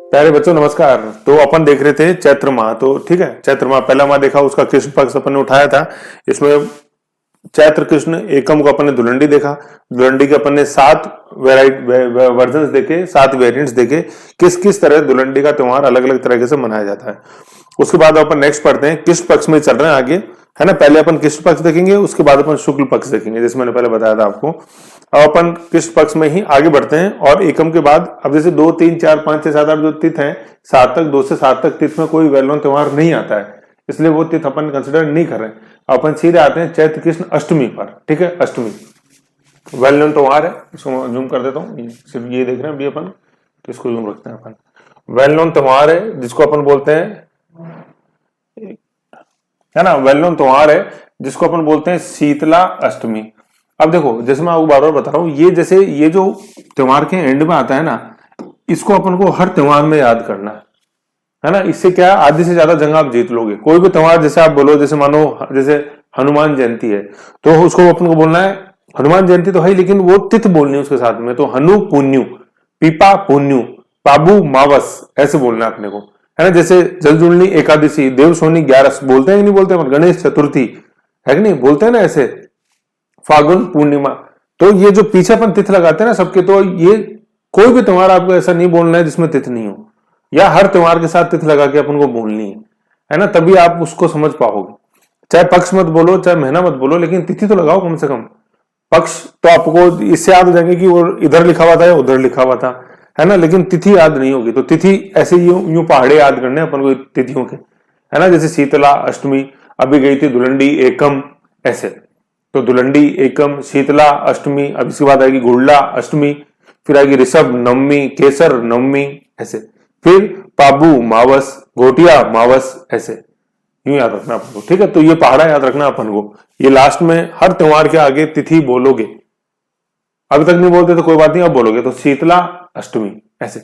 प्यारे बच्चों नमस्कार। तो अपन देख रहे थे चैत्र माह। तो ठीक है, चैत्र माह पहला माह देखा, उसका कृष्ण पक्ष अपन ने उठाया था। इसमें चैत्र कृष्ण एकम को अपन ने धुलंडी देखा। धुलंडी के अपन ने 7 वर्जन देखे, 7 वेरिएंट्स देखे, किस किस तरह धुलंडी का त्योहार अलग अलग तरीके से मनाया जाता है। उसके बाद अपन नेक्स्ट पढ़ते हैं, कृष्ण पक्ष में चल रहे हैं आगे, है ना। पहले अपन कृष्ण पक्ष देखेंगे, उसके बाद अपन शुक्ल पक्ष देखेंगे, जैसे मैंने पहले बताया था आपको। अब अपन कृष्ण पक्ष में ही आगे बढ़ते हैं और एकम के बाद अब जैसे 2 3 4 5 6 7 8 जो तिथ हैं, 7 तक, 2 से 7 तक तिथ में कोई वेल नोन त्योहार नहीं आता है, इसलिए वो तिथ अपन कंसिडर नहीं कर रहे। अपन सीधे आते हैं चैत्र कृष्ण अष्टमी पर। ठीक है, अष्टमी वेल नोन त्योहार है। इसको जूम कर देता हूँ, सिर्फ ये देख रहे हैं अभी अपन, तो इसको जूम रखते हैं अपन। वेल नोन त्योहार है जिसको अपन बोलते हैं, है ना, वेल नोन त्योहार है जिसको अपन बोलते हैं शीतला अष्टमी। अब देखो, जैसे मैं आपको बार बार बता रहा हूं, ये जैसे ये जो त्योहार के एंड में आता है ना, इसको अपन को हर त्योहार में याद करना है ना। इससे क्या है, आधे से ज्यादा जंग आप जीत लोगे। कोई भी त्योहार जैसे आप बोलो, जैसे मानो जैसे हनुमान जयंती है, तो उसको अपन को बोलना है, हनुमान जयंती तो है लेकिन वो तिथ बोलनी है उसके साथ में, तो हनु पुण्यु, पीपा पुण्यु, पाबू मावस, ऐसे बोलना है अपने को, है ना। जैसे जलजुलनी एकादशी, देव सोनी 11 बोलते हैं कि नहीं बोलते हैं, गणेश चतुर्थी है कि नहीं बोलते हैं ना ऐसे, फागुन पूर्णिमा। तो ये जो पीछे अपन तिथ लगाते हैं ना सबके, तो ये कोई भी त्योहार आपको ऐसा नहीं बोलना है जिसमें तिथ नहीं हो, या हर त्योहार के साथ तिथ लगा के अपन को बोलनी है ना, तभी आप उसको समझ पाओगे। चाहे पक्ष मत बोलो, चाहे महीना मत बोलो, लेकिन तिथि तो लगाओ कम से कम। पक्ष तो आपको इससे याद हो जाएंगे कि वो इधर लिखा हुआ था या उधर लिखा हुआ था, है ना, लेकिन तिथि याद नहीं होगी। तो तिथि ऐसे यूं पहाड़े याद करने अपन को तिथियों के, है ना। जैसे शीतला अष्टमी, अभी गई थी धुलंडी एकम, ऐसे। तो धुलंडी एकम, शीतला अष्टमी, अब इसके बाद आएगी गुड़ला अष्टमी, फिर आएगी ऋषभ नवमी, केसर नवमी, ऐसे। फिर पाबू मावस, घोटिया मावस, ऐसे यूं याद रखना अपन को। ठीक है, तो ये पहाड़ा याद रखना अपन को। ये लास्ट में हर त्योहार के आगे तिथि बोलोगे, अभी तक नहीं बोलते तो कोई बात नहीं, अब बोलोगे तो शीतला अष्टमी, ऐसे,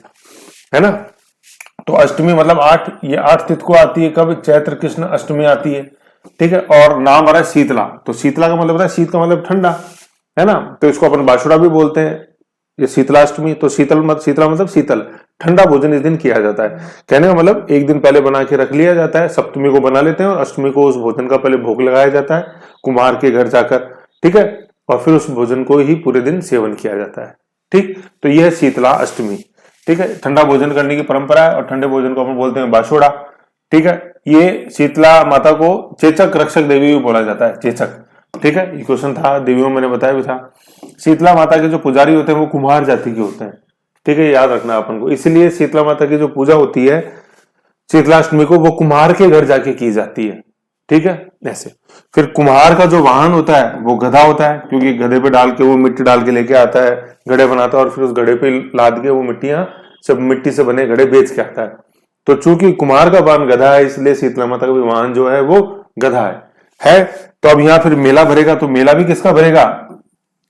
है ना। तो अष्टमी मतलब 8, ये 8 तिथ को आती है कब, चैत्र कृष्ण अष्टमी आती है। ठीक है, और नाम आ रहा है शीतला, तो शीतला का मतलब होता है, शीत का मतलब ठंडा, है ना। तो इसको अपन बाशुड़ा भी बोलते हैं, ये शीतलाष्टमी। तो शीतला मतलब शीतल, ठंडा भोजन इस दिन किया जाता है। कहने का मतलब एक दिन पहले बना के रख लिया जाता है, सप्तमी को बना लेते हैं और अष्टमी को उस भोजन का पहले भोग लगाया जाता है कुम्हार के घर जाकर। ठीक है, और फिर उस भोजन को ही पूरे दिन सेवन किया जाता है। ठीक, तो यह है शीतला अष्टमी। ठीक है, ठंडा भोजन करने की परंपरा है और ठंडे भोजन को अपन बोलते हैं बाशोड़ा। ठीक है, ये शीतला माता को चेचक रक्षक देवी भी बोला जाता है, चेचक। ठीक है, ये क्वेश्चन था, देवियों मैंने बताया भी था। शीतला माता के जो पुजारी होते हैं वो कुम्हार जाति के होते हैं। ठीक है, याद रखना अपन को। इसलिए शीतला माता की जो पूजा होती है शीतलाष्टमी को, वो कुम्हार के घर जाके की जाती है। ठीक है, ऐसे। फिर कुम्हार का जो वाहन होता है वो गधा होता है, क्योंकि गधे पे डाल के वो मिट्टी डाल के लेके आता है, घड़े बनाता है और फिर उस घड़े पे लाद के वो मिट्टियां, सब मिट्टी से बने घड़े बेच के आता है। तो चूंकि कुम्हार का वाहन गधा है, इसलिए शीतला माता का भी वाहन जो है वो गधा है। तो अब यहाँ फिर मेला भरेगा, तो मेला भी किसका भरेगा,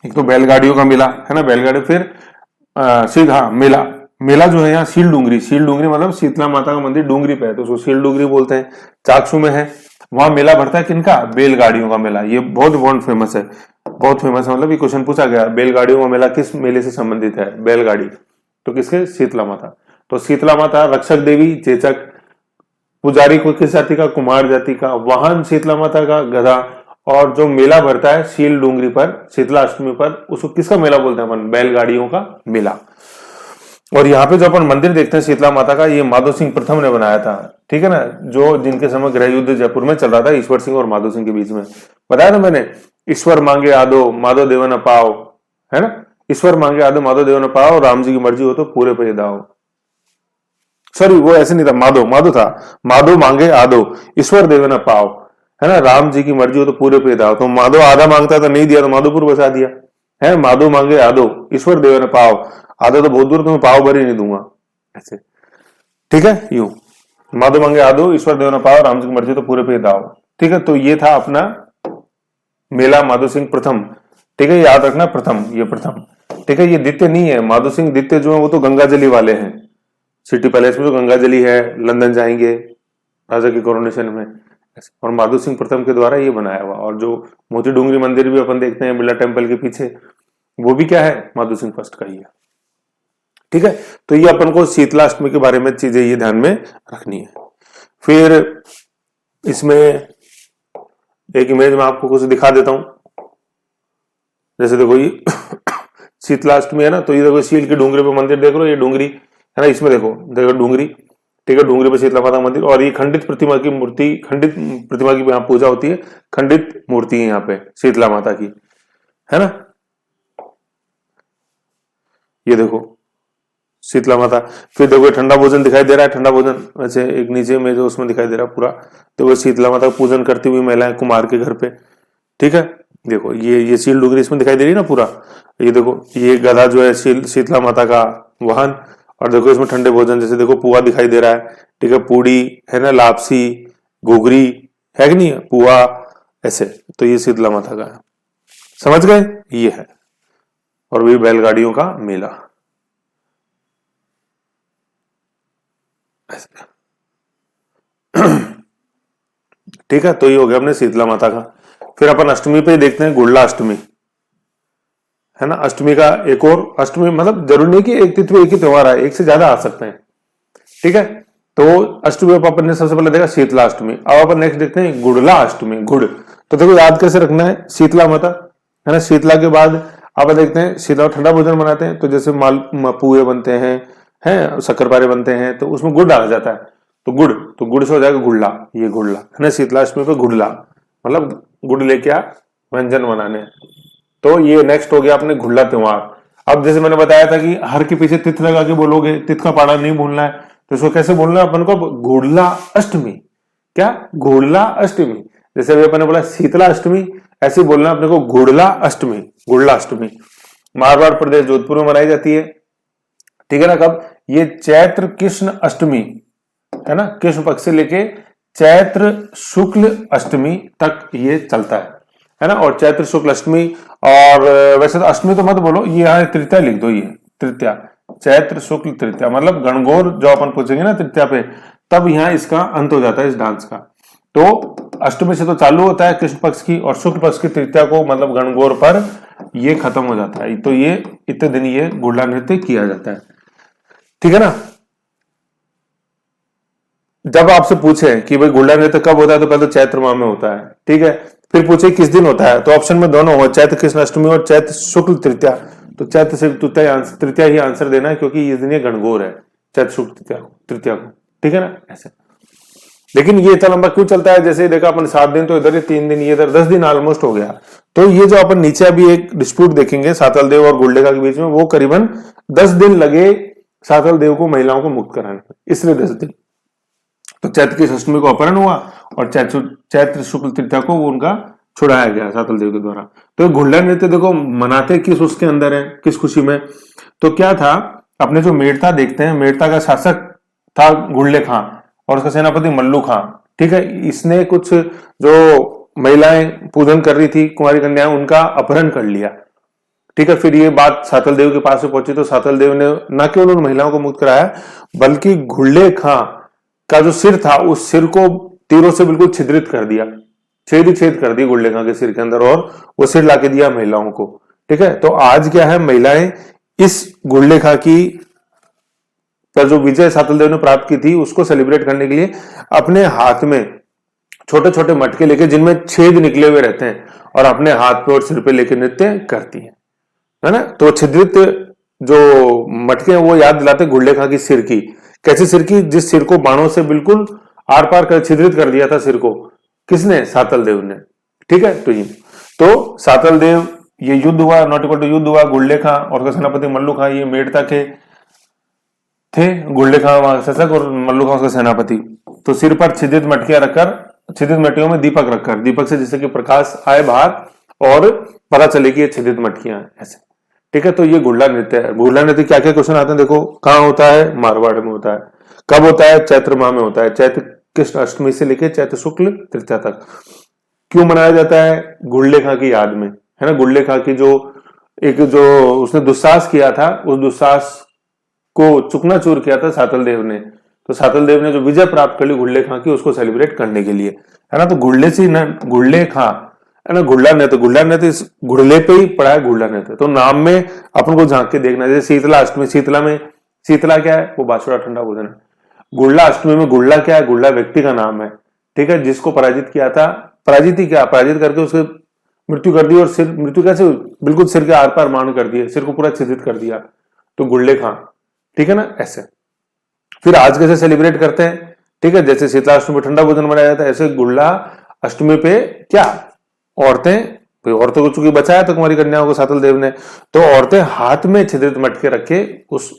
एक तो बैलगाड़ियों का मेला, है ना, बैलगाड़ी। फिर हाँ, मेला, मेला जो है यहाँ शील डूंगरी, शील डूंगरी मतलब शीतला माता का मंदिर डूंगरी पे है, तो उसको शील डूंगरी बोलते हैं। चाकसू में है, वहां मेला भरता है किनका, बैलगाड़ियों का मेला। ये बहुत बहुत फेमस है, बहुत फेमस है। मतलब ये क्वेश्चन पूछा गया, बैलगाड़ियों का मेला किस मेले से संबंधित है, बैलगाड़ी, तो किसके, शीतला माता। तो शीतला माता रक्षक देवी, चेचक, पुजारी को किस जाति का, कुमार जाति का, वाहन शीतला माता का गधा, और जो मेला भरता है शील डूंगरी पर शीतला अष्टमी पर, उसको किसका मेला बोलते हैं अपन, बैलगाड़ियों का मेला। और यहाँ पे जो अपन मंदिर देखते हैं शीतला माता का, ये माधो सिंह प्रथम ने बनाया था। ठीक है ना, जो जिनके समय गृह युद्ध जयपुर में चल रहा था ईश्वर सिंह और माधो सिंह के बीच में, बताया ना मैंने, ईश्वर मांगे आदो माधो देव न पाओ, है ना, ईश्वर मांगे आदो माधो देव न पाओ, राम जी की मर्जी हो तो पूरे पे दाओ। सॉरी, वो ऐसे नहीं था, माधो माधो था, माधो मांगे आदो ईश्वर देव न पाओ, है ना, राम जी की मर्जी हो तो पूरे पे दाओ। तो माधो आधा मांगता था, नहीं दिया तो माधोपुर बसा दिया, है। माधो मांगे आदो ईश्वर देव न पाओ, आदो तो बहुत दूर, तुम्हें पाव भर ही नहीं दूंगा, ऐसे। ठीक है, यूं, माधो मांगे आदो ईश्वर देव न पाओ, राम जी की मर्जी तो पूरे पे दाओ। ठीक है, तो ये था अपना मेला माधो सिंह प्रथम। ठीक है, याद रखना, प्रथम, ये प्रथम। ठीक है, ये द्वितीय नहीं है, माधो सिंह द्वितीय जो है वो तो गंगाजली वाले हैं, सिटी पैलेस में जो गंगाजली है, लंदन जाएंगे राजा की कोरोनेशन में, और माधो सिंह प्रथम के द्वारा ये बनाया हुआ। और जो मोती डूंगरी मंदिर भी अपन देखते हैं बिरला टेम्पल के पीछे, वो भी क्या है, माधो सिंह फर्स्ट का ही है। ठीक है, तो ये अपन को शीतला अष्टमी के बारे में चीजें ये ध्यान में रखनी है। फिर इसमें एक इमेज में आपको कुछ दिखा देता हूं। जैसे देखो ये शीतला अष्टमी है ना, तो ये देखो शील की डूंगरी पे मंदिर देख लो, ये डूंगरी है ना, इसमें देखो देखो डूंगरी, ठीक है, डूंगरी पे शीतला माता मंदिर, और ये खंडित प्रतिमा की मूर्ति, खंडित प्रतिमा की यहाँ पूजा होती है, खंडित मूर्ति है यहाँ पे शीतला माता की, है ना। ये देखो शीतला माता। फिर देखो ठंडा भोजन दिखाई दे रहा है, ठंडा भोजन वैसे एक नीचे में जो उसमें दिखाई दे रहा है पूरा, देखो शीतला माता का पूजन करती हुई महिलाएं कुमार के घर पे, ठीक है। देखो ये शील डुगरी इसमें दिखाई दे रही है ना पूरा, ये देखो ये गधा जो है शीतला माता का वाहन, और देखो इसमें ठंडे भोजन, जैसे देखो पुआ दिखाई दे रहा है, ठीक है, पूड़ी है ना, लापसी, घुघरी है कि नहीं, पुआ ऐसे, तो ये शीतला माता का है, समझ गए, ये है। और भी बैलगाड़ियों का मेला, ठीक है, तो ये हो गया अपने शीतला माता का। फिर अपन अष्टमी पे देखते हैं गुड़ला अष्टमी, है ना। अष्टमी का एक और, अष्टमी मतलब जरूरी नहीं कि एक तिथि पे एक ही त्योहार है, एक से ज्यादा आ सकते हैं, ठीक है। तो अष्टमी पर अपन ने सबसे पहले देखा शीतला अष्टमी, अब अपन नेक्स्ट देखते हैं गुड़ला अष्टमी, गुड़। तो देखो याद कैसे रखना है, शीतला माता है ना, शीतला के बाद अब देखते हैं शीतला ठंडा भोजन बनाते हैं, तो जैसे माल पुए बनते हैं शक्करपारे बनते हैं, तो उसमें गुड़ डाला जाता है, तो गुड़ से हो जाएगा गुड़ला, ये गुड़ला है ना, शीतला अष्टमी पे गुड़ला मतलब गुड़ लेके आ व्यंजन बनाने। तो ये नेक्स्ट हो गया अपने गुड़ला त्योहार। अब जैसे मैंने बताया था कि हर के पीछे तिथ लगा के बोलोगे, तिथ का पाड़ा नहीं भूलना है, तो इसको कैसे बोलना है अपन को, गुड़ला अष्टमी, क्या गुड़ला अष्टमी। जैसे अभी अपन ने बोला शीतला अष्टमी, ऐसे बोलना अपने को गुड़ला अष्टमी, गुड़ला अष्टमी। मारवाड़ प्रदेश जोधपुर में मनाई जाती है, ठीक है ना। कब, ये चैत्र कृष्ण अष्टमी है ना, कृष्ण पक्ष से लेके चैत्र शुक्ल अष्टमी तक ये चलता है ना। और चैत्र शुक्ल अष्टमी, और वैसे तो अष्टमी तो मत बोलो, ये यहाँ तृतीया लिख दो, ये तृतीया, चैत्र शुक्ल तृतीया मतलब गणगौर जो अपन पूछेंगे ना तृतीया पे, तब यहाँ इसका अंत हो जाता है इस डांस का। तो अष्टमी से तो चालू होता है कृष्ण पक्ष की, और शुक्ल पक्ष की तृतीया को मतलब गणगौर पर ये खत्म हो जाता है। तो ये इतने दिन ये गुड़ला नृत्य किया जाता है, ठीक है ना। जब आपसे पूछे कि भाई गुड़ला नृत्य कब होता है, तो पहले तो चैत्र माह में होता है, ठीक है। फिर पूछे किस दिन होता है, तो ऑप्शन में दोनों हो, चैत्र कृष्ण अष्टमी और चैत्र शुक्ल तृतीया। तो चैत्र से तृतीया ही आंसर देना है, क्योंकि इस दिन ये गणगौर है, चैत्र शुक्ल तृतीया को, ठीक है ना ऐसे। लेकिन ये इतना लंबा क्यों चलता है, जैसे देखा अपन 7 दिन तो इधर, 3 दिन ये इधर, 10 दिन ऑलमोस्ट हो गया। तो ये जो अपन नीचे अभी एक डिस्प्यूट देखेंगे सातल देव और गुलडेगा के बीच में, वो करीबन 10 दिन लगे सातल देव को महिलाओं को मुक्त कराने में, इसलिए 10 दिन। तो चैत्र की अष्टमी को अपहरण हुआ, और चैत्र शुक्ल तृतीया को वो उनका छुड़ाया गया सातल देव के द्वारा। तो गुड़ला नृत्य देखो मनाते किस उसके अंदर है, किस खुशी में। तो क्या था, अपने जो मेड़ता देखते हैं, मेड़ता का शासक था गुड़ले खां, और उसका सेनापति मल्लू खां, ठीक है। इसने कुछ जो महिलाएं पूजन कर रही थी, कुमारी कन्याएं, उनका अपहरण कर लिया, ठीक है। फिर ये बात सातल देव के पास में पहुंची, तो सातल देव ने न केवल उन महिलाओं को मुक्त कराया, बल्कि गुड़ले खां का जो सिर था, उस सिर को तीरों से बिल्कुल छिद्रित कर दिया, छेद कर दी गुड़ले खां के सिर के अंदर, और वो सिर लाके दिया महिलाओं को, ठीक है। तो आज क्या है, महिलाएं इस गुड़ले खां की पर जो विजय सातल देव ने प्राप्त की थी, उसको सेलिब्रेट करने के लिए अपने हाथ में छोटे छोटे मटके लेके, जिनमें छेद निकले हुए रहते हैं, और अपने हाथ पे और सिर पे लेके नृत्य करती है ना। तो छिद्रित जो मटके हैं वो याद दिलाते गुड़ले खां की सिर की, कैसे सिर की, जिस सिर को बाणों से बिल्कुल आर पार कर छिद्रित कर दिया था सिर को, किसने, सातल देव ने, ठीक है। तो सातल देव, ये युद्ध हुआ, नॉट इक्वल टू युद्ध हुआ, गुड़ले खां और सेनापति मल्लू खां ये मेड़ता के थे, गुड़ले खां शासक और मल्लू खां उसका सेनापति। तो सिर पर छिद्रित मटकियां रखकर, छिद्रित मटकियों में दीपक रखकर, दीपक से जिससे कि प्रकाश आए बाहर और पता चले कि ये छिद्रित मटकियां ऐसे, ठीक है। तो ये गुड़ला नृत्य है। गुड़ला नृत्य क्या क्या क्वेश्चन आते हैं देखो, कहाँ होता है, मारवाड़ में होता है। कब होता है, चैत्र माह में होता है, चैत्र कृष्ण अष्टमी से लेकर चैत्र शुक्ल तृतीया तक। क्यों मनाया जाता है, गुड़ले खां की याद में, है ना। गुड़ले खां की जो उसने दुस्साहस किया था, उस दुस्साहस को चुकनाचूर किया था सातल देव ने। तो सातल देव ने जो विजय प्राप्त कर ली गुड़ले खां की, उसको सेलिब्रेट करने के लिए, है ना। तो गुड़ले से गुड़ले खां है ना, गुड़ला नृत्य इस गुड़ले पे ही पड़ा है गुड़ला नृत्य। तो नाम में अपन को झांक के देखना, जैसे शीतला अष्टमी, शीतला में शीतला क्या है, वो बाछड़ा ठंडा भोजन है। गुड़ला अष्टमी में गुड़ला क्या है, गुड़ला व्यक्ति का नाम है, ठीक है, जिसको पराजित किया था, पराजित ही क्या, पराजित करके उसके मृत्यु कर दी, और सिर मृत्यु कैसे, बिल्कुल सिर के आर पार मारण कर दिए, सिर को पूरा छिद्रित कर दिया, तो गुड़ले खां, ठीक है ना, ऐसे। फिर आज कैसे सेलिब्रेट करते हैं, ठीक है, जैसे शीतला अष्टमी पे ठंडा भोजन बनाया जाता है, ऐसे गुड़ला अष्टमी पे क्या, औरतों को चूंकि बचाया तो कुमारी कन्याओं को सातल देव ने, तो औरतें हाथ में छिद्रित मटके रखे उस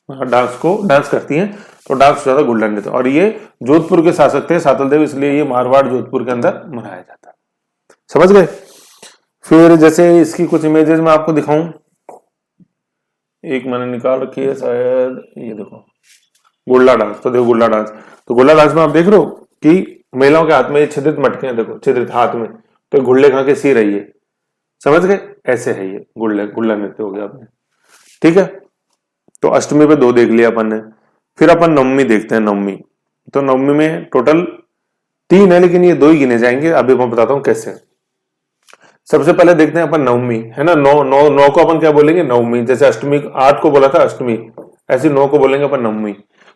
डांस करती हैं, तो डांस ज्यादा गुड़ला नृत्य। और ये जोधपुर के शासक थे सातल देव, इसलिए ये मारवाड़ जोधपुर के अंदर मनाया जाता है। समझ गए। फिर जैसे इसकी कुछ इमेजेस मैं आपको दिखाऊं, एक मैंने निकाल रखी है शायद, ये देखो गुड़ला डांस। तो देखो गुड़ला डांस, तो गुड़ला डांस में आप देख रहे हो कि महिलाओं के हाथ में ये छिद्रित मटके हैं, देखो छिद्रित हाथ में, तो गुड़ले खा के सी रही है, समझ गए, ऐसे है ये गुड़ला नृत्य हो गया आपने, ठीक है। तो अष्टमी पे 2 देख लिया अपन ने। फिर अपन नवमी देखते हैं, नवमी। तो नवमी में टोटल 3 है, लेकिन ये 2 ही गिने जाएंगे, अभी मैं बताता हूं कैसे। सबसे पहले देखते हैं अपन नवमी, है ना, 9 को अपन क्या बोलेंगे, नवमी। जैसे अष्टमी 8 को बोला था अष्टमी, ऐसे 9 को बोलेंगे अपन नवमी।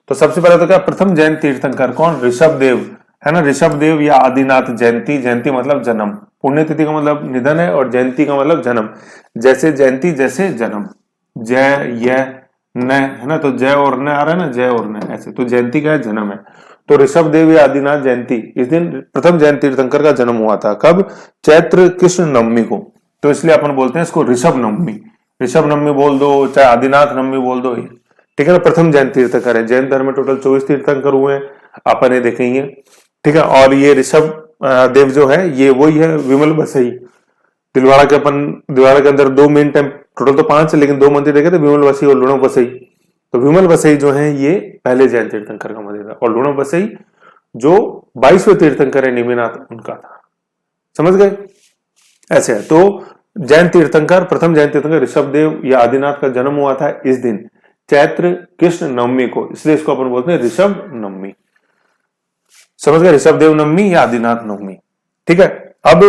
तो सबसे पहले तो क्या, प्रथम जैन तीर्थंकर कौन, ऋषभ देव, है ना, ऋषभ देव या आदिनाथ जयंती। जयंती मतलब जन्म, पुण्यतिथि का मतलब निधन है, और जयंती का मतलब जन्म। जैसे जयंती जैसे जन्म, जय यह न, है ना, तो जय और न आ रहा है ना, जय और न ऐसे, तो जयंती का है, जन्म है। तो ऋषभ देव या आदिनाथ जयंती, इस दिन प्रथम जैन तीर्थंकर का जन्म हुआ था। कब, चैत्र कृष्ण नवमी को, तो इसलिए अपन बोलते हैं इसको ऋषभ नवमी। ऋषभ नवमी बोल दो, चाहे आदिनाथ नवमी बोल दो, ठीक है ना। प्रथम जैन तीर्थंकर है, जैन धर्म में टोटल 24 तीर्थंकर हुए हैं, अपन ये देखेंगे, ठीक है। और ये ऋषभ देव जो है, ये वही है विमल बसई। दिलवाड़ा के अंदर 2 मेन टेम्पल, टोटल तो 5 है, लेकिन 2 मंदिर देखे थे, विमल बसई और लुणव बसई। तो विमल बसई जो है ये पहले जैन तीर्थंकर का मंदिर था, और लुणव बसई जो 22वें तीर्थंकर है निमिनाथ, उनका था। समझ गए, ऐसे है। तो जैन तीर्थंकर, प्रथम जैन तीर्थंकर ऋषभ देव या आदिनाथ का जन्म हुआ था इस दिन, चैत्र कृष्ण नवमी को, इसलिए इसको अपन बोलते हैं ऋषभ नवमी। समझ गए, ऋषभ देव नवमी या आदिनाथ नवमी, ठीक है। अब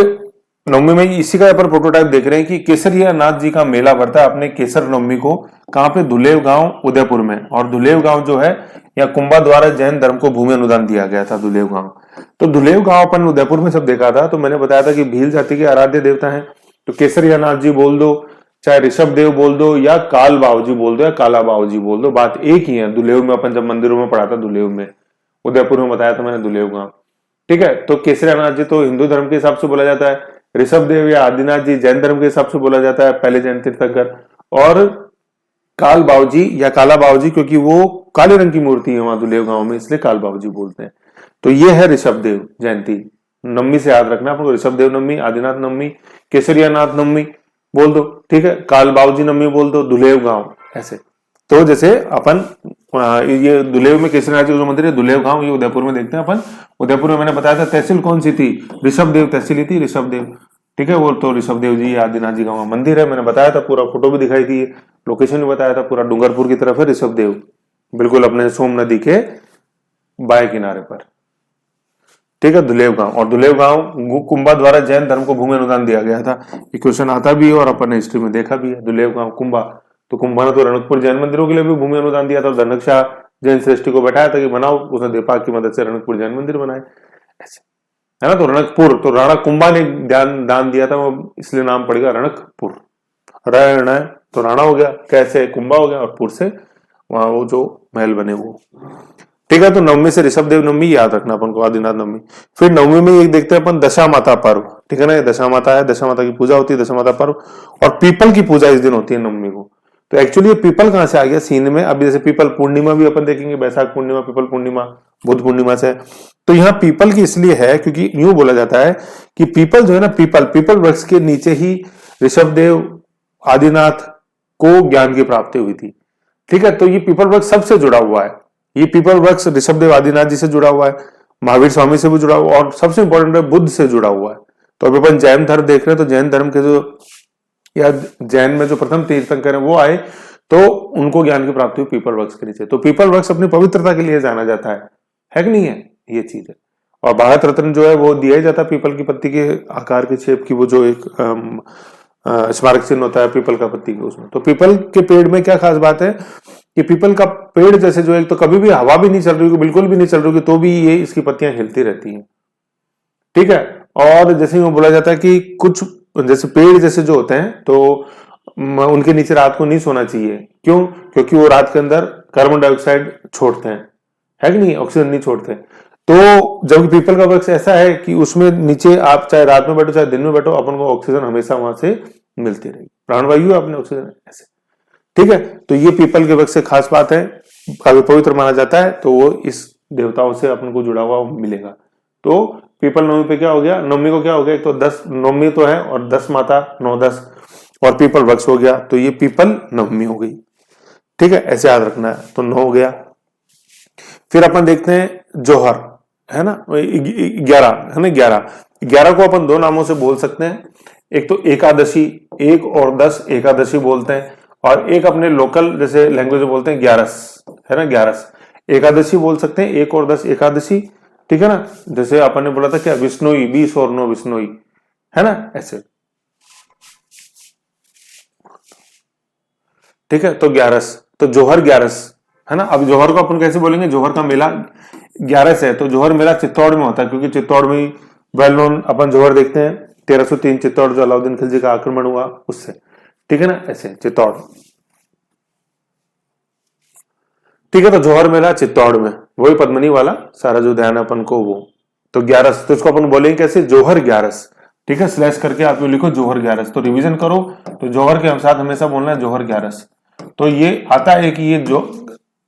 नवमी में इसी का अपन प्रोटोटाइप देख रहे हैं कि केसरिया नाथ जी का मेला बढ़ता है अपने केसर नवमी को, कहां पे, दुलेव गांव उदयपुर में। और दुलेव गांव जो है, या कुंभा द्वारा जैन धर्म को भूमि अनुदान दिया गया था दुलेव गांव। तो दुलेव गांव अपन उदयपुर में सब देखा था, तो मैंने बताया था कि भील जाति के आराध्य देवता है। तो केसरिया नाथ जी बोल दो, चाहे ऋषभ देव बोल दो, या काल बावजी बोल दो, या काला बावजी बोल दो, बात एक ही है। दुलेव में अपन जब मंदिरों में पढ़ा था, दुलेव में, उदयपुर में बताया था मैंने दुलेव गांव, ठीक है। तो केसरिया नाथ जी तो हिंदू धर्म के हिसाब से बोला जाता है, ऋषभ देव या आदिनाथ जी जैन धर्म के हिसाब से बोला जाता है, पहले जैन तीर्थंकर। और काल बावजी या काला बावजी, क्योंकि वो काले रंग की मूर्ति है वहां दुलेव गांव में, इसलिए काल बावजी बोलते हैं। तो ये है ऋषभ देव जयंती। नवमी से याद रखना आपको, ऋषभ देव नवमी, आदिनाथ नवमी, केसरिया नाथ नवमी बोल दो, ठीक है, काल बावजी नवमी बोल दो, दुलेव गांव, ऐसे। तो जैसे अपन ये दुलेव में केसरीनाथ जी का मंदिर है, दुलेव गांव, ये उदयपुर में देखते हैं अपन। उदयपुर में मैंने बताया था तहसील कौन सी थी, ऋषभ देव तहसील ही थी, ऋषभ देव, ठीक है। वो तो ऋषभ देव जी आदिनाथ जी का मंदिर है, मैंने बताया था, पूरा फोटो भी दिखाई थी, लोकेशन भी बताया था, पूरा डूंगरपुर की तरफ है ऋषभ देव, बिल्कुल अपने सोम नदी के बाएं किनारे पर, ठीक है, दुलेव गांव। और दुलेव गांव कुंभा द्वारा जैन धर्म को भूमि अनुदान दिया गया था, ये क्वेश्चन आता भी है और अपन ने हिस्ट्री में देखा भी है। दुलेव गांव कुंभा, तो कुंभा ने तो रणकपुर जैन मंदिरों के लिए भी भूमि अनुदान दिया था, धनक शाह जैन श्रेष्ठी को बैठाया था कि बनाओ, उसने दीपाक की मदद से रणकपुर जैन मंदिर बनाए, ऐसे, है ना। तो रणकपुर, तो राणा कुंभा ने दान दिया था, वो इसलिए नाम पड़ेगा रणकपुर। रण तो राणा हो गया, कैसे कुंभा हो गया, और पुर से वहां वो जो महल बने वो, ठीक है। तो नवमी से ऋषभ देव नवमी याद रखना अपन को, आदिनाथ नवमी। फिर नवमी में एक देखते हैं अपन दशा माता पर्व, ठीक है ना, दशा माता है, दशा माता की पूजा होती है, दशा माता पर्व। और पीपल की पूजा इस दिन होती है नवमी को। तो एक्चुअली ये पीपल कहां से आ गया सीन में, अभी जैसे पीपल पूर्णिमा भी अपन देखेंगे, बैसाख पूर्णिमा, पीपल पूर्णिमा, बुद्ध पूर्णिमा से। तो यहाँ पीपल की इसलिए है क्योंकि यूं बोला जाता है कि पीपल जो है ना, पीपल वृक्ष के नीचे ही ऋषभ देव आदिनाथ को ज्ञान की प्राप्ति हुई थी, ठीक है। तो ये पीपल वृक्ष सबसे जुड़ा हुआ है, ये पीपल वृक्ष ऋषभ देव आदिनाथ जी से जुड़ा हुआ है, महावीर स्वामी से भी जुड़ा हुआ है, और सबसे इंपॉर्टेंट है बुद्ध से जुड़ा हुआ है। तो अभी अपन जैन धर्म देख रहे हैं, तो जैन धर्म के जो, या जैन में जो प्रथम तीर्थंकर है वो आए, तो उनको ज्ञान की प्राप्ति हुई पीपल वृक्ष के नीचे। तो पीपल वृक्ष अपनी पवित्रता के लिए जाना जाता है कि नहीं है, ये चीज है। और भारत रत्न जो है वो दिया ही जाता है पीपल की पत्ती के आकार के शेप की, वो जो एक स्मारक चिन्ह होता है पीपल का पत्ती के, उसमें। तो पीपल के पेड़ में क्या खास बात है कि पीपल का पेड़ जैसे जो है तो कभी भी हवा भी नहीं चल रही होगी, बिल्कुल भी नहीं चल रही होगी, तो भी ये इसकी पत्तियां हिलती रहती हैं, ठीक है। और जैसे वो बोला जाता है कि कुछ जैसे पेड़ जैसे जो होते हैं तो उनके नीचे रात को नहीं सोना चाहिए। क्यों? क्योंकि वो रात के अंदर कार्बन डाइऑक्साइड छोड़ते हैं, है कि नहीं, ऑक्सीजन नहीं छोड़ते। तो जब पीपल का वृक्ष ऐसा है कि उसमें नीचे आप चाहे रात में बैठो चाहे दिन में बैठो, अपन को ऑक्सीजन हमेशा वहां से मिलती रहेगी, प्राणवायु अपने ऑक्सीजन ऐसे, ठीक है। तो ये पीपल के वृक्ष से खास बात है, काफी पवित्र माना जाता है, तो वो इस देवताओं से अपन को जुड़ा हुआ मिलेगा। तो पीपल नवमी पे क्या हो गया, नवमी को क्या हो गया, एक तो 10 नवमी तो है और 10 माता 9-10 और पीपल वृक्ष हो गया, तो ये पीपल नवमी हो गई, ठीक है, ऐसे याद रखना है। तो 9 हो गया। फिर अपन देखते हैं जोहर, है ना, 11 है ना, 11 को अपन 2 नामों से बोल सकते हैं। एक तो एकादशी, 1 और 10 एकादशी बोलते हैं, और एक अपने लोकल जैसे लैंग्वेज में बोलते हैं 11, है ना, 11 एकादशी बोल सकते हैं, 1 और 10 एकादशी, ठीक है ना। जैसे अपन ने बोला था क्या, विष्णुई 20 और 9 विष्णुई, है ना, ऐसे, ठीक है। तो 11 तो जोहर 11 है ना। अब जोहर को अपन कैसे बोलेंगे, जोहर का मेला 11 है, तो जोहर मेला चित्तौड़ में होता है, क्योंकि चित्तौड़ में ही वेल नोन अपन जोहर देखते हैं, 1303 चित्तौड़ जो अलाउद्दीन खिलजी का आक्रमण हुआ उससे, ठीक है ना, ऐसे चित्तौड़, ठीक है। तो जोहर मेला चित्तौड़ में, वही पद्मनी वाला सारा जो ध्यान है अपन को वो, तो 11, तो इसको अपन बोलेंगे कैसे, जोहर 11, ठीक है, स्लैश करके आप लिखो जोहर 11। तो रिवीजन करो, तो जोहर के साथ हमेशा बोलना है जोहर 11। तो ये आता है कि ये जो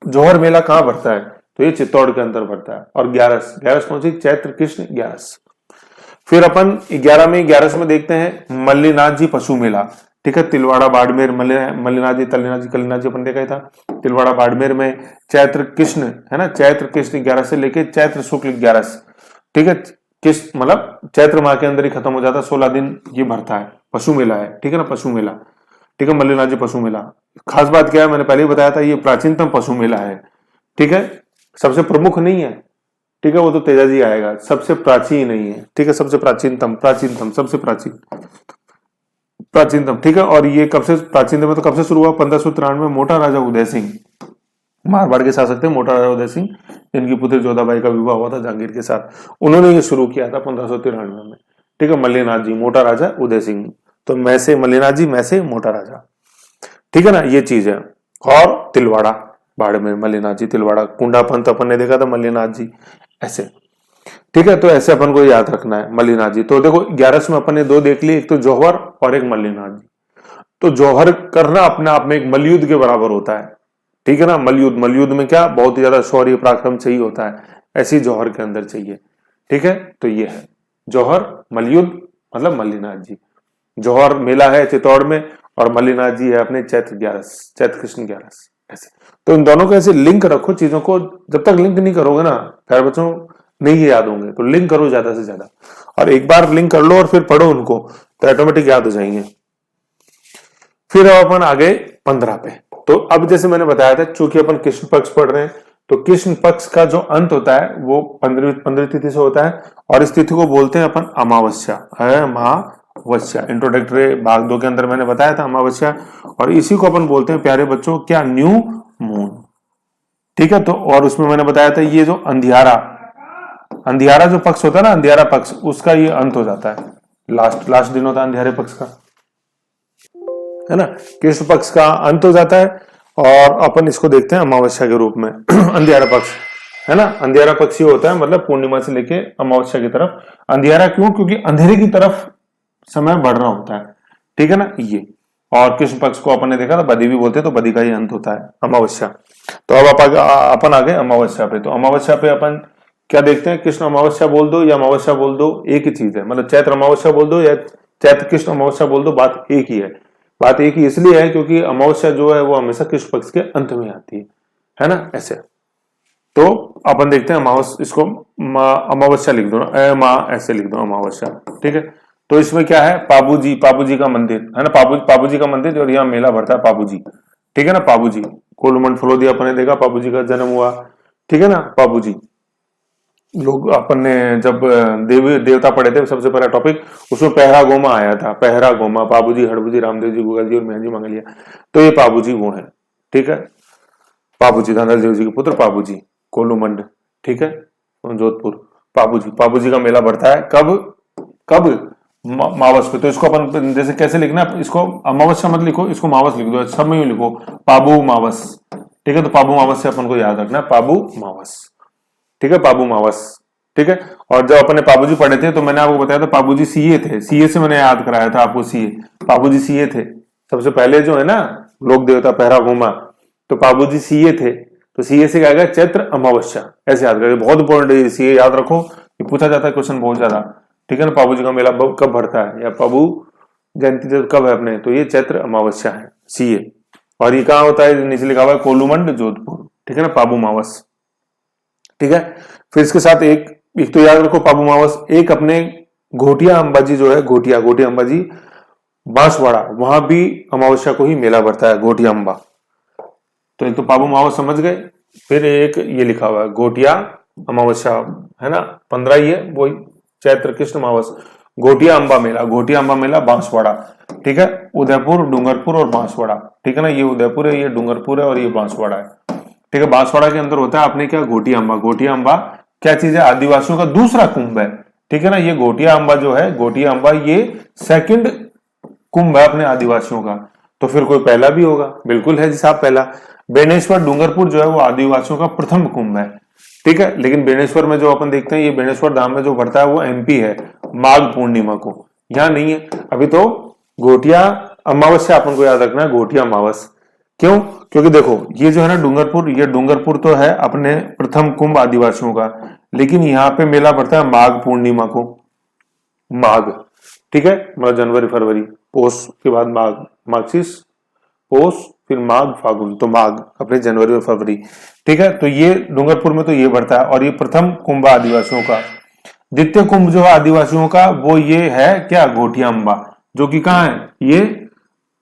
जोहर मेला कहां पड़ता है, तो ये चित्तौड़ के अंदर पड़ता है। और 11 कौन सी, चैत्र कृष्ण 11। फिर अपन 11 में देखते हैं मल्लीनाथ जी पशु मेला, ठीक है, तिलवाड़ा बाड़मेर, मल्लीनाथ जी तल्लीनाथ जी कल्लीनाथ जी अपन देखा ही था, तिलवाड़ा बाड़मेर में चैत्र कृष्ण, है ना, चैत्र कृष्ण 11 से लेके चैत्र शुक्ल 11, ठीक है, किस मतलब चैत्र माह के अंदर ही खत्म हो जाता है, 16 दिन ये भरता है, पशु मेला है, ठीक है ना, पशु मेला, ठीक है, मल्लीनाथ जी पशु मेला। खास बात क्या है, मैंने पहले ही बताया था, ये प्राचीनतम पशु मेला है, ठीक है, सबसे प्रमुख नहीं है, ठीक है, वो तो तेजा जी आएगा, सबसे प्राचीन नहीं है, ठीक है, सबसे प्राचीनतम, सबसे प्राचीनतम, ठीक है। और ये कब से प्राचीनतम है, तो कब से शुरू हुआ, 1593 में मोटा राजा उदय सिंह, मारवाड़ के शासक थे मोटा राजा उदय सिंह, जिनकी पुत्री जोधाबाई का विवाह हुआ था जहांगीर के साथ, उन्होंने ये शुरू किया था 1593 में, ठीक है, मल्लीनाथ जी मोटा राजा उदय सिंह, तो मैं से मल्लीनाथ जी, मैं से मोटा राजा, ठीक है ना, ये चीज है। और तिलवाड़ा बाड़मेर मल्लीनाथ जी, तिलवाड़ा कुंडा पंथ अपन ने देखा था मल्लीनाथ जी, ऐसे, ठीक है। तो ऐसे अपन को याद रखना है मल्लीनाथ जी। तो देखो 11 में अपन ने 2 देख ली, एक तो जौहर और एक मल्लीनाथ जी। तो जौहर करना अपने आप में एक मलयुद्ध के बराबर होता है, ठीक है ना, मलयुद्ध में क्या बहुत ही ज्यादा शौर्य पराक्रम चाहिए होता है, ऐसी जौहर के अंदर चाहिए, ठीक है। तो ये है जौहर मलयुद्ध, मतलब मल्लीनाथ जी। जौहर मेला है चित्तौड़ में और मल्लीनाथ जी है अपने चैत्र 11, चैत्र कृष्ण 11, ऐसे। तो इन दोनों को ऐसे लिंक रखो चीजों को, जब तक लिंक नहीं करोगे ना फिर बच्चों नहीं याद होंगे, तो लिंक करो ज्यादा से ज्यादा, और एक बार लिंक कर लो और फिर पढ़ो उनको, तो ऑटोमेटिक याद हो जाएंगे। फिर अपन आगे 15 पे। तो अब जैसे मैंने बताया था, चूंकि अपन कृष्ण पक्ष पढ़ रहे हैं, तो कृष्ण पक्ष का जो अंत होता है वो 15वीं तिथि से होता है, और इस तिथि को बोलते हैं अपन अमावस्या, अमावस्या। इंट्रोडक्टरी भाग 2 के अंदर मैंने बताया था अमावस्या, और इसी को अपन बोलते हैं प्यारे बच्चों क्या, न्यू मून, ठीक है। तो और उसमें मैंने बताया था ये जो अंधियारा जो पक्ष होता है ना, अंधियारा पक्ष, उसका ये अंत हो जाता है, लास्ट दिन होता है अंधियारे पक्ष का, है ना, कृष्ण पक्ष का अंत हो जाता है, और अपन इसको देखते हैं अमावस्या के रूप में अंधियारा पक्ष, है ना, अंधियारा पक्ष ही होता है, मतलब पूर्णिमा से लेके अमावस्या की तरफ अंधियारा। क्यों? क्योंकि अंधेरे की तरफ समय बढ़ रहा होता है, ठीक है ना, ये। और कृष्ण पक्ष को अपन ने देखा था बदी भी बोलते हैं, तो बदी का ही अंत होता है अमावस्या। तो अब अपन आ गए अमावस्या पे। तो अमावस्या पे अपन क्या देखते हैं, कृष्ण अमावस्या बोल दो या अमावस्या बोल दो, एक ही चीज है, मतलब चैत्र अमावस्या बोल दो या चैत्र कृष्ण अमावस्या बोल दो, बात एक ही है। बात एक ही इसलिए है क्योंकि अमावस्या जो है वो हमेशा कृष्ण पक्ष के अंत में आती है ना, ऐसे। तो अपन देखते हैं इसको अमावस्या लिख दो ना, माँ ऐसे लिख दो अमावस्या, ठीक है। तो इसमें क्या है, पाबूजी का मंदिर है ना, पाबूजी का मंदिर, और यहाँ मेला भरता है पाबूजी, ठीक है ना, पाबूजी कोलमंड फलोदी अपन ने देखा, पाबूजी का जन्म हुआ, ठीक है ना, पाबूजी। लोग अपन ने जब देवता पढ़े थे सबसे पहला टॉपिक, उसमें पहरा गोमा आया था, पहरा गोमा, पाबूजी, हड़बूजी, रामदेव जी, गुगा जी और महजी मंगलिया, तो ये पाबूजी वो है, ठीक है। पाबूजी, धनंजय देव जी के पुत्र पाबूजी, कोलूमंड, ठीक है, जोधपुर। पाबूजी का मेला बढ़ता है कब? कब? मावस पे। तो इसको अपन जैसे कैसे लिखना, इसको अमावस्या मत लिखो, इसको मावस लिख दो, सब में ही लिखो पाबू मावस, ठीक है। तो पाबू मावस से अपन को याद रखना, पाबू मावस, ठीक है, पाबू मावस, ठीक है। और जब अपने पाबूजी पढ़े थे तो मैंने आपको बताया था पाबूजी सीए थे, सीए से मैंने याद कराया था आपको, सीए, पाबूजी सीए थे सबसे पहले जो है ना, लोक देवता पहरा घूमा, तो पाबूजी सीए थे। तो सीए से क्या आएगा? चैत्र अमावस्या, ऐसे याद करें, बहुत इंपॉर्टेंट है सीए, याद रखो, ये पूछा जाता है क्वेश्चन बहुत ज्यादा, ठीक है ना। पाबूजी का मेला कब भरता है, या पाबू जयंती कब है अपने, तो ये चैत्र अमावस्या है, सीए। और ये कहाँ होता है? नीचे लिखा हुआ है कोलूमंड, जोधपुर, ठीक है ना, पाबू मावस, ठीक है। फिर इसके साथ एक तो याद रखो पाबू मावस, एक अपने घोटिया अंबाजी जो है, घोटिया अंबाजी बांसवाड़ा, वहां भी अमावस्या को ही मेला भरता है, घोटिया अंबा। तो एक तो पाबू मावस समझ गए, फिर एक ये लिखा हुआ है घोटिया अमावस्या, है ना, 15 ही है, वही चैत्र कृष्ण मावस, घोटिया अंबा मेला बांसवाड़ा, ठीक है, उदयपुर, डूंगरपुर और बांसवाड़ा, ठीक है ना, ये उदयपुर है, ये डूंगरपुर है और ये बांसवाड़ा है, ठीक है। बांसवाड़ा के अंदर होता है आपने क्या? घोटिया अंबा क्या चीज है? आदिवासियों का दूसरा कुंभ है, ठीक है ना। ये घोटिया अंबा जो है, घोटिया अंबा ये सेकंड कुंभ है अपने आदिवासियों का। तो फिर कोई पहला भी होगा? बिल्कुल है जी साहब, पहला। बेनेश्वर डूंगरपुर जो है वो आदिवासियों का प्रथम कुंभ है, ठीक है। लेकिन बेनेश्वर में जो अपन देखते हैं, ये बेनेश्वर धाम में जो भरता है वो एमपी है, माघ पूर्णिमा को, यहाँ नहीं है अभी। तो घोटिया अमावस्या अपन को याद रखना है, घोटिया अमावस, क्यों? क्योंकि देखो ये जो है ना डूंगरपुर, ये डूंगरपुर तो है अपने प्रथम कुंभ आदिवासियों का, लेकिन यहाँ पे मेला पड़ता है माघ पूर्णिमा को, माघ, ठीक है, मतलब जनवरी फरवरी, पोष के बाद माघ, मार्क्सिस, पोष, फिर माघ फागुन, तो माघ अपने जनवरी और फरवरी, ठीक है। तो ये डूंगरपुर में तो ये बढ़ता है, और ये प्रथम कुंभ आदिवासियों का। द्वितीय कुंभ जो है आदिवासियों का वो ये है क्या? घोटिया अंबा, जो कि कहाँ है? ये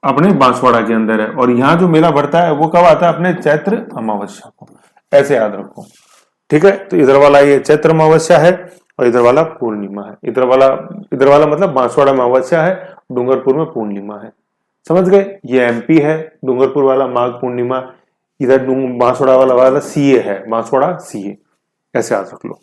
अपने बांसवाड़ा के अंदर है। और यहाँ जो मेला बढ़ता है वो कब आता है? अपने चैत्र अमावस्या को, ऐसे याद रखो, ठीक है। तो इधर वाला ये चैत्र अमावस्या है और इधर वाला पूर्णिमा है, इधर वाला मतलब बांसवाड़ा अमावस्या है, डूंगरपुर में पूर्णिमा है, समझ गए। ये एमपी है, डूंगरपुर वाला माघ पूर्णिमा, इधर बांसवाड़ा वाला सीए है, बांसवाड़ा सीए, ऐसे याद रख लो,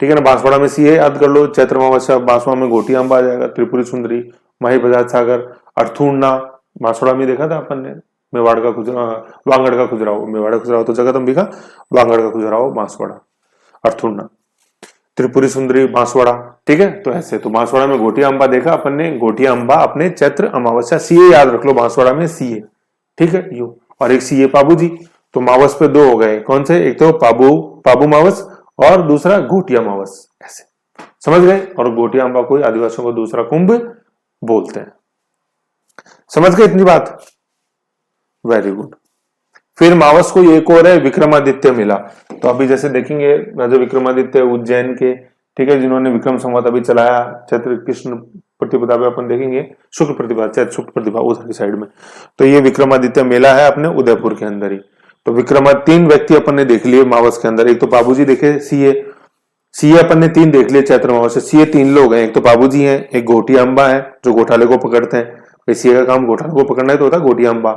ठीक है ना। बांसवाड़ा में सीए याद कर लो, चैत्र अमावस्या, बांसवाड़ा में घोटिया अंबा आ जाएगा, त्रिपुरी सुंदरी, माही बजाज सागर, अर्थूर्णा, बांसवाड़ा में देखा था अपन ने, मेवाड़ का खुजराहो, वांगड़ का खुजराहो, मेवाड़ का खुजराहो तो जगदम्बिका, वांगड़ का खुजराहो बांसवाड़ा, अर्थूर्णा, त्रिपुरी सुंदरी बांसवाड़ा, ठीक है। तो ऐसे तो बांसवाड़ा में घोटिया अंबा देखा अपन ने, घोटिया अंबा अपने चैत्र अमावस्या, सीए याद रख लो, बांसवाड़ा में सीए, ठीक है, यू। और एक सीए पाबूजी, तो मावस पे दो हो गए, कौन से? एक तो पाबू मावस और दूसरा घोटिया मावस, ऐसे समझ गए। और घोटिया अंबा को आदिवासियों को दूसरा कुंभ बोलते हैं, समझ गए इतनी बात? Very good. फिर मावस को एक और है विक्रमादित्य मेला। तो अभी जैसे देखेंगे राजा विक्रमादित्य उज्जैन के, ठीक है, जिन्होंने विक्रम संवत अभी चलाया, चैत्र कृष्ण प्रतिपदा पे अपन देखेंगे, शुक्ल प्रतिभा, चैत्र शुक्ल प्रतिभा उधर साइड में। तो ये विक्रमादित्य मेला है अपने उदयपुर के अंदर ही। तो तीन व्यक्ति अपन ने देख लिए मावस के अंदर, एक तो बाबूजी देखे, सीए अपन ने 3 देख लिए चैत्र मावस से, सीए 3 लोग हैं, एक तो बाबूजी हैं, एक घोटिया अंबा है जो घोटाले को पकड़ते हैं, सीए का काम घोटाले को पकड़ना है तो होता है घोटिया अंबा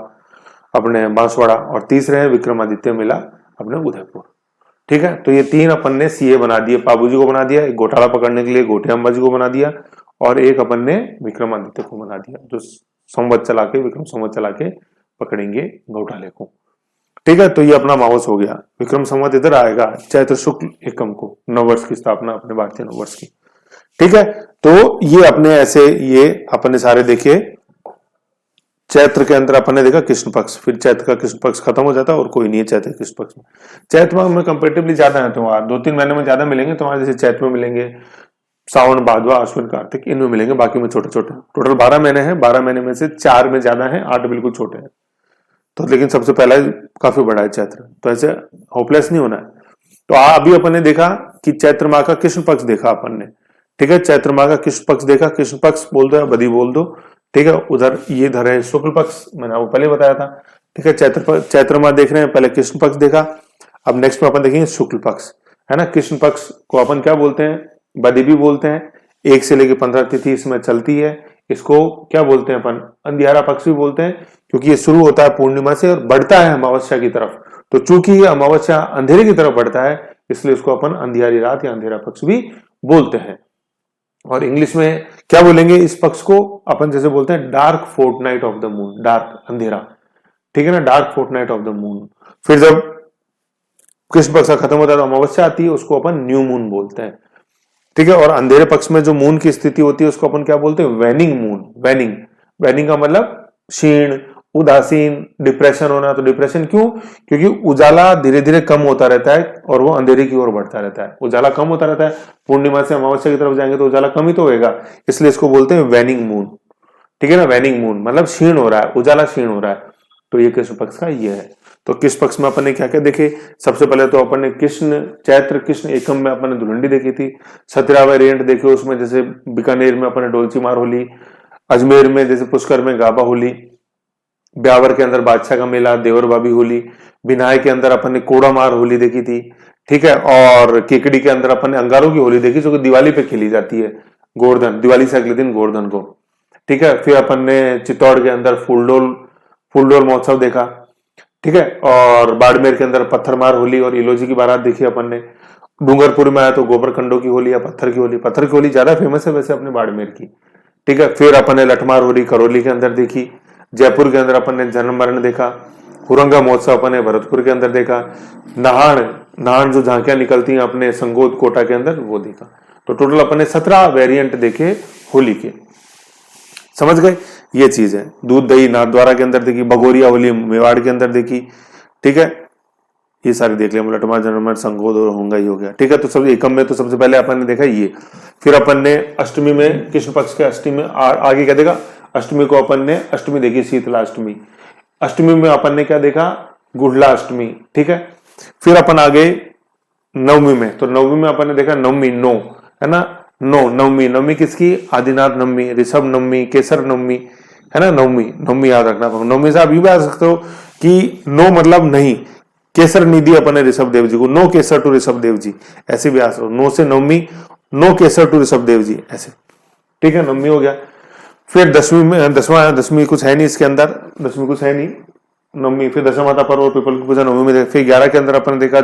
अपने बांसवाड़ा, और तीसरे हैं विक्रमादित्य मेला अपने उदयपुर, ठीक है। तो ये 3 अपन ने सीए बना दिए, बाबूजी को बना दिया, एक घोटाला पकड़ने के लिए घोटिया अंबा जी को बना दिया, और एक अपन ने विक्रमादित्य को बना दिया, जो संवत चला के, विक्रम संवत चला के पकड़ेंगे घोटाले को, ठीक है। तो ये अपना मावस हो गया। विक्रम संवत इधर आएगा चैत्र शुक्ल एकम को, नववर्ष की स्थापना अपने भारतीय नववर्ष की, ठीक है। तो ये अपने ऐसे, ये अपने सारे देखे, चैत्र के अंदर अपन ने देखा कृष्ण पक्ष, फिर चैत्र का कृष्ण पक्ष खत्म हो जाता है और कोई नहीं है चैत्र कृष्ण पक्ष में। चैत्र में कंपेरेटिवली ज्यादा है त्योहार, 2-3 महीने में ज्यादा मिलेंगे तुम्हारे, जैसे चैत्र में मिलेंगे, सावन भादवा अश्विन कार्तिक इनमें मिलेंगे, बाकी में छोटे छोटे। टोटल 12 महीने हैं, 12 महीने में से 4 में ज्यादा है, 8 बिल्कुल छोटे हैं। तो लेकिन सबसे पहला काफी बड़ा है चैत्र, तो ऐसे होपलेस नहीं होना है। तो अभी अपन ने देखा कि चैत्र माह का कृष्ण पक्ष देखा अपन ने, ठीक है, चैत्र माह का कृष्ण पक्ष देखा, कृष्ण पक्ष बोल दो या बदी बोल दो, ठीक है। उधर ये धर है शुक्ल पक्ष, मैंने आपको पहले बताया था, ठीक है। चैत्र माह देख रहे हैं, पहले कृष्ण पक्ष देखा, अब नेक्स्ट में अपन देखेंगे शुक्ल पक्ष, है ना। कृष्ण पक्ष को अपन क्या बोलते हैं? बदी भी बोलते हैं, 1 से लेकर 15 तिथि इसमें चलती है, इसको क्या बोलते हैं अपन? अंधियारा पक्ष भी बोलते हैं, क्योंकि ये शुरू होता है पूर्णिमा से और बढ़ता है अमावस्या की तरफ, तो चूंकि ये अमावस्या अंधेरे की तरफ बढ़ता है, इसलिए इसको अपन अंधियारी रात या अंधेरा पक्ष भी बोलते हैं। और इंग्लिश में क्या बोलेंगे इस पक्ष को, अपन जैसे बोलते हैं dark fortnight of the moon, dark अंधेरा, ठीक है ना, dark fortnight of the moon. फिर जब कृष्ण पक्ष खत्म होता है तो अमावस्या आती है, उसको अपन न्यू मून बोलते हैं, ठीक है। और अंधेरे पक्ष में जो मून की स्थिति होती है उसको अपन क्या बोलते हैं, वैनिंग मून। वैनिंग, वैनिंग का मतलब क्षीण, उदासीन, डिप्रेशन होना। तो डिप्रेशन क्यों, क्योंकि उजाला धीरे धीरे कम होता रहता है और वो अंधेरे की ओर बढ़ता रहता है। उजाला कम होता रहता है, पूर्णिमा से अमावस्या की तरफ जाएंगे तो उजाला कम ही तो होगा, इसलिए इसको बोलते हैं वैनिंग मून, ठीक है ना। वैनिंग मून मतलब क्षीण हो रहा है, उजाला क्षीण हो रहा है। तो ये कृष्ण पक्ष का ये है। तो कृष्ण पक्ष में अपन ने क्या क्या देखे, सबसे पहले तो अपन ने कृष्ण चैत्र कृष्ण एकम में अपन ने धुलंडी देखी थी, 17 वेरिएंट देखे उसमें, जैसे बीकानेर में अपन ने डोलची मार होली, अजमेर में जैसे पुष्कर में गाबा होली, ब्यावर के अंदर बादशाह का मेला, देवर बाबी होली, बिनाय के अंदर अपन ने कोड़ा मार होली देखी थी, ठीक है। और केकड़ी के अंदर अपन ने अंगारों की होली देखी जो कि दिवाली पे खेली जाती है, गोवर्धन, दिवाली से अगले दिन गोवर्धन को, ठीक है। फिर अपन ने चित्तौड़ के अंदर फूलडोल महोत्सव देखा, ठीक है। और बाड़मेर के अंदर पत्थर मार होली और इलोजी की बारात देखी अपन ने। डूंगरपुर में आया तो गोबर कंडो की होली या पत्थर की होली, पत्थर की होली ज्यादा फेमस है वैसे अपने बाड़मेर की, ठीक है। फिर अपन ने लठमार होली करौली के अंदर देखी, जयपुर के अंदर अपन ने जन्म मरण देखा, हुरंगा महोत्सव अपन ने भरतपुर के अंदर देखा, नहान जो झांकियां निकलती हैं अपने संगोद कोटा के अंदर वो देखा। तो टोटल अपन ने 17 वेरिएंट देखे होली के, समझ गए, ये चीज है। दूध दही नाथद्वारा के अंदर देखी, भगोरिया होली मेवाड़ के अंदर देखी, ठीक है। ये सारी देख लिया, लठमार जनमर संगोद और होंगा ही हो गया, ठीक है। तो सब एकम में तो सबसे पहले अपन ने देखा ये। फिर अपन ने अष्टमी में कृष्ण पक्ष के अष्टमी में आगे क्या देखा, अष्टमी को अपन ने अष्टमी देखी शीतला अष्टमी। अष्टमी में अपन ने क्या देखा, गुड़ला अष्टमी, ठीक है। फिर अपन आगे नवमी में, तो नवमी में अपन ने देखा नवमी, नो है ना, नो नवमी, नवमी किसकी, आदिनाथ नवमी, ऋषभ नवमी, केसर नवमी, है ना। नवमी, नवमी याद रखना। नवमी से आप ये भी आ सकते हो कि नो मतलब नहीं, केसर निधि अपन ने ऋषभ देव जी को, no Kesar to Rishabh Dev ji, ऐसे भी आ सकते हो। नो से नवमी, no Kesar to Rishabh Dev ji, ऐसे, ठीक है। नवमी हो गया। फिर दसवीं में, दसवीं कुछ है नहीं इसके अंदर, दसवीं कुछ है नहीं, नवमी। फिर दशम माता पर्व और पीपल की पूजा नवमी में। फिर 11 के अंदर अपन ने देखा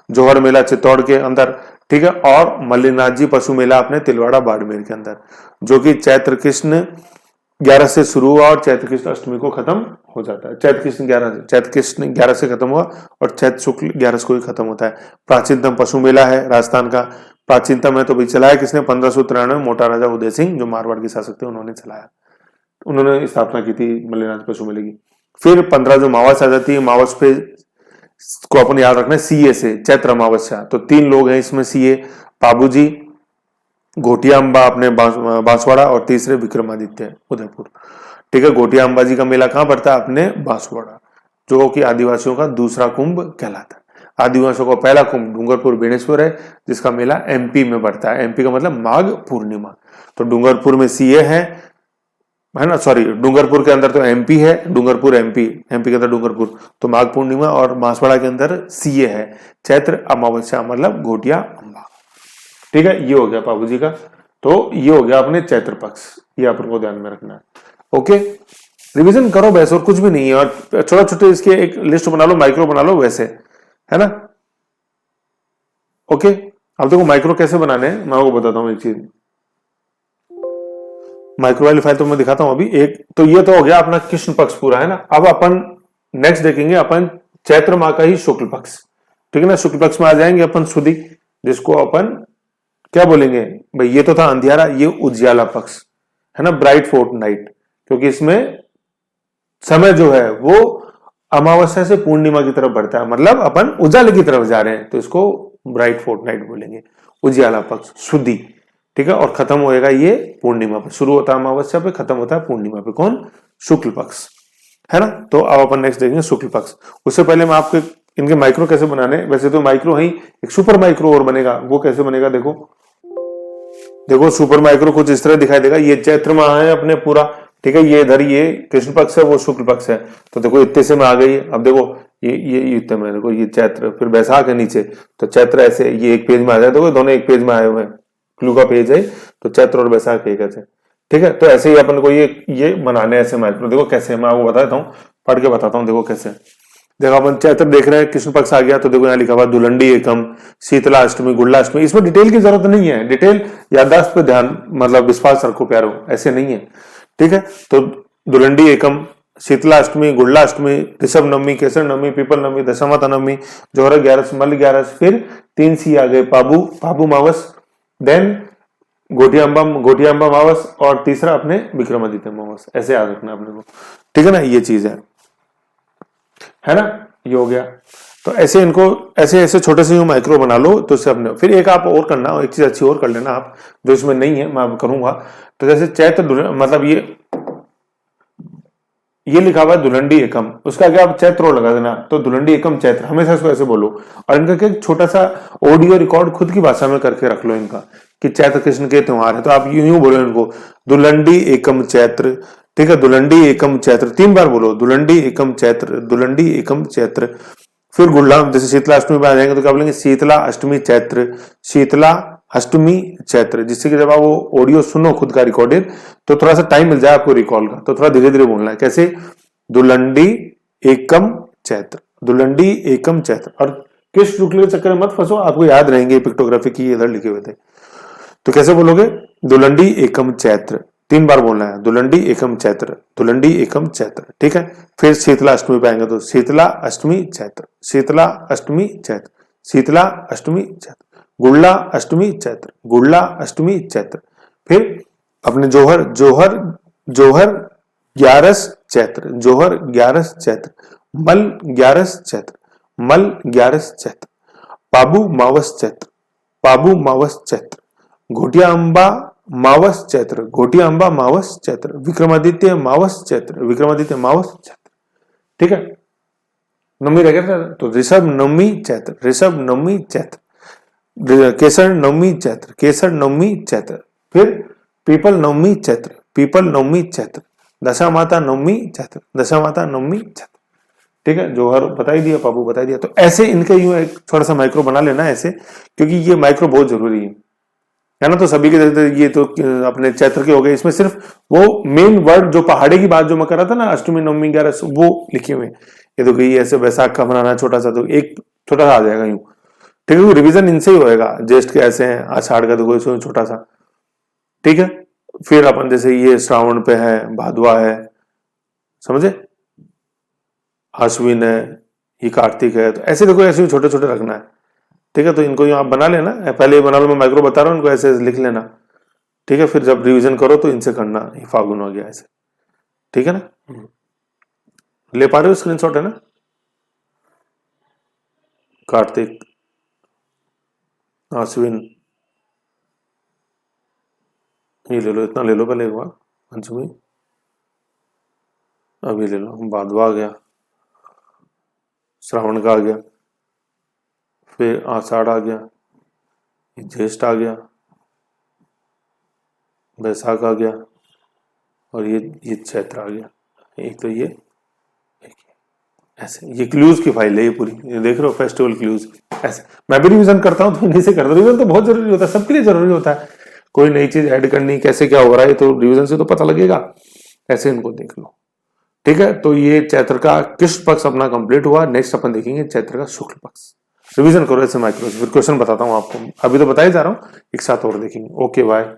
जोहर मेला चित्तौड़ के अंदर, ठीक है। और मल्लिनाथ जी पशु मेला अपने तिलवाड़ा बाड़मेर के अंदर, जो कि चैत्र कृष्ण 11 से शुरू हुआ और चैत्र कृष्ण अष्टमी को खत्म हो जाता है। चैत्र कृष्ण 11 से खत्म हुआ और चैत्र शुक्ल 11 को ही खत्म होता है। प्राचीनतम पशु मेला है राजस्थान का, प्राचीनतम है तो भाई चलाया किसने, 1593 मोटा राजा उदय सिंह जो मारवाड़ के शासक थे उन्होंने चलाया, उन्होंने स्थापना की थी मल्लिनाथ पशु मेले की। फिर 15 जो मावस आ जाती है, मावस पे को अपन याद रखना है सीए से, चैत्र अमावस्या। तो 3 लोग हैं इसमें सीए, बाबूजी, घोटिया अम्बा अपने बांसवाड़ा, और तीसरे विक्रमादित्य उदयपुर, ठीक है। घोटिया अम्बा जी का मेला कहां पड़ता है, अपने बांसवाड़ा, जो कि आदिवासियों का दूसरा कुंभ कहलाता है। आदिवासियों का पहला कुंभ डूंगरपुर बेणेश्वर है, जिसका मेला एमपी में पड़ता है। एमपी का मतलब माघ पूर्णिमा। तो डूंगरपुर में सीए है ना, सॉरी, डूंगरपुर के अंदर तो एमपी है, डूंगरपुर एमपी के अंदर डूंगरपुर, तो माघ पूर्णिमा, और बांसवाड़ा के अंदर सीए है, चैत्र अमावस्या मतलब घोटिया अम्बा, ठीक है। ये हो गया बाबू जी का। तो ये हो गया अपने चैत्र पक्ष, ये अपन को ध्यान में रखना है। ओके, रिवीजन करो बस, और कुछ भी नहीं है। और छोटे छोटे इसके एक लिस्ट बना लो, माइक्रो बना लो वैसे, है ना। ओके, अब देखो माइक्रो कैसे बनाने हैं मैं आपको बताता हूं एक चीज। माइक्रो वाली फाइल तो मैं दिखाता हूं अभी एक। तो ये तो हो गया अपना कृष्ण पक्ष पूरा, है ना। अब अपन नेक्स्ट देखेंगे अपन चैत्र माह का ही शुक्ल पक्ष, ठीक है ना। शुक्ल पक्ष में आ जाएंगे अपन सुदी, जिसको अपन क्या बोलेंगे भाई, ये तो था अंधियारा, ये उज्याला पक्ष है ना, ब्राइट फोर्ट नाइट, क्योंकि इसमें समय जो है वो अमावस्या से पूर्णिमा की तरफ बढ़ता है, मतलब अपन उजाले की तरफ जा रहे हैं, तो इसको ब्राइट फोर्ट नाइट बोलेंगे, उज्याला पक्ष सुदी, ठीक है। और खत्म होएगा ये पूर्णिमा पे, शुरू होता है अमावस्या पे, खत्म होता है पूर्णिमा पे, कौन, शुक्ल पक्ष, है ना। तो अब अपन नेक्स्ट देखेंगे शुक्ल पक्ष। उससे पहले मैं आपको इनके माइक्रो कैसे बनाने, वैसे तो माइक्रो ही, एक सुपर माइक्रो और बनेगा, वो कैसे बनेगा देखो सुपर माइक्रो कुछ इस तरह दिखाई देगा। ये चैत्र माह है अपने पूरा, ठीक है। ये इधर ये कृष्ण पक्ष है, वो शुक्ल पक्ष है। तो देखो इतने से में आ गई। अब देखो ये इतने में, देखो ये चैत्र, फिर बैसाख है नीचे, तो चैत्र ऐसे ये एक पेज में आ जाए, देखो दोनों एक पेज में आए हुए हैं, क्लू का पेज है, तो चैत्र और बैसाख एक ऐसे, ठीक है। तो ऐसे ही अपन को ये बनाने ऐसे माइक्रो, देखो कैसे, मैं आपको बताता हूँ, पढ़ के बताता हूँ, देखो कैसे। देखो अपन चैत्र देख रहे हैं, कृष्ण पक्ष आ गया तो देखो यहाँ लिखा हुआ दुलंडी एकम, शीतला अष्टमी, गुड़ला अष्टमी। इसमें डिटेल की जरूरत नहीं है, डिटेल याददाश्त पे ध्यान मतलब विश्वास रखो प्यारो, ऐसे नहीं है, ठीक है। तो दुलंडी एकम, शीतला अष्टमी, गुड़ला अष्टमी, ऋषभ नवमी, केसर नवमी, पीपल नवमी, दशमता नवमी, जोहर 11, मल 11, फिर 3 सी आ गए, पाबू, पाबू मावस, देन गोटिया अम्बा मावस, और तीसरा अपने विक्रमादित्य मावस। ऐसे याद रखना अपने को, ठीक है ना, ये चीज है ना, ये हो गया। तो ऐसे इनको ऐसे ऐसे छोटे से माइक्रो बना लो, तो इससे अपने फिर एक आप और करना, एक चीज अच्छी और कर लेना आप, जो इसमें नहीं है मैं करूंगा। तो जैसे चैत्र मतलब ये लिखा हुआ है दुलंडी एकम, उसका क्या आप चैत्र लगा देना, तो दुलंडी एकम चैत्र, हमेशा इसको ऐसे बोलो। और इनका क्या छोटा सा ऑडियो रिकॉर्ड खुद की भाषा में करके रख लो इनका, कि चैत्र कृष्ण के त्योहार है, तो आप यूं बोलो इनको, दुलंडी एकम चैत्र, ठीक है, दुलंडी एकम चैत्र 3 बार बोलो, दुलंडी एकम चैत्र, दुलंडी एकम चैत्र। फिर गुड़ला, जैसे शीतला अष्टमी पे आ जाएंगे तो क्या बोलेंगे, शीतला अष्टमी चैत्र, शीतला अष्टमी चैत्र, जिससे कि जब आप वो ऑडियो सुनो खुद का रिकॉर्डेड, तो थोड़ा सा टाइम मिल जाए आपको रिकॉल का, तो थोड़ा धीरे धीरे बोलना है। कैसे, दुलंडी एकम चैत्र, दुलंडी एकम चैत्र। और किस शुक्ल के चक्कर में मत फंसो, आपको याद रहेंगे पिक्टोग्राफी की इधर लिखे हुए थे। तो कैसे बोलोगे, दुलंडी एकम चैत्र 3 बार बोलना है, दुलंडी एकम चैत्र, दुलंडी एकम चैत्र, ठीक है। फिर शीतला अष्टमी पे आएंगे तो शीतला अष्टमी चैत्र, शीतला अष्टमी चैत्र, शीतला अष्टमी चैत्र, गुड़ला अष्टमी चैत्र, गुड़ला अष्टमी चैत्र। फिर अपने जोहर जोहर जोहर 11 चैत्र, जोहर 11 चैत्र, मल 11 चैत्र, मल 11 चैत्र, पाबू मावस चैत्र, पाबू मावस चैत्र, घोटिया अंबा मावस चैत्र, घोटिया अंबा मावस चैत्र, विक्रमादित्य मावस चैत्र, विक्रमादित्य मावस चैत्र, ठीक है। नवमी रह गया, तो ऋषभ नवमी चैत्र, ऋषभ नवमी चैत्र, केसर नवमी चैत्र, केसर नवमी चैत्र। फिर पीपल नवमी चैत्र, पीपल नवमी चैत्र, दशा माता नवमी चैत्र, दशा माता नवमी चैत्र, ठीक है। जोहर बता ही दिया, पाबू बता दिया। तो ऐसे इनके यूं एक थोड़ा सा माइक्रो बना लेना ऐसे, क्योंकि ये माइक्रो बहुत जरूरी है ना। तो सभी के ये तो अपने चैत्र के हो गए, इसमें सिर्फ वो मेन वर्ड जो पहाड़े की बात जो मैं कर रहा था ना, अष्टमी नवमी 11 वो लिखे हुए। ये तो कहीं ऐसे वैशाख का बनाना छोटा सा, तो एक छोटा सा आ जाएगा यूं, ठीक है। रिवीजन इनसे ही होएगा, ज्येष्ठ के ऐसे हैं, आषाढ़ का तो कोई छोटा सा, ठीक है। फिर अपन जैसे ये श्रावण पे है, भादवा है, समझे, आश्विन है, ये कार्तिक है, तो ऐसे देखो ऐसे छोटे छोटे रखना है, ठीक है। तो इनको आप बना लेना, पहले बना लो, मैं माइक्रो बता रहा हूँ, इनको ऐसे लिख लेना, ठीक है। फिर जब रिवीजन करो तो इनसे करना, ये फागुन हो गया ऐसे, ठीक है ना। ले पा रहे हो स्क्रीनशॉट, है ना। कार्तिक, आश्विन, ये ले लो, इतना ले लो पहले एक बार, पंचमी, अभी ले लो, भादवा आ गया, श्रावण का आ गया, फिर आषाढ़ आ गया, ज्येष्ठ आ गया, वैशाख आ गया, और ये चैत्र आ गया। एक तो ये ऐसे, ये क्लूज की फाइल है ये पूरी, ये देख रहे हो, फेस्टिवल क्लूज। ऐसे मैं भी रिवीजन करता हूँ, तो इन्हीं से करता हूँ। रिवीजन तो बहुत जरूरी होता है, सबके लिए जरूरी होता है। कोई नई चीज ऐड करनी, कैसे क्या हो रहा है, तो रिवीजन से तो पता लगेगा। ऐसे इनको देख लो, ठीक है। तो ये चैत्र का कृष्ण पक्ष अपना कंप्लीट हुआ। नेक्स्ट अपन देखेंगे चैत्र का शुक्ल पक्ष। रिवीजन करो ऐसे माइक्रो, फिर क्वेश्चन बताता हूँ आपको, अभी तो बताया जा रहा हूँ, एक साथ और देखेंगे। Okay bye.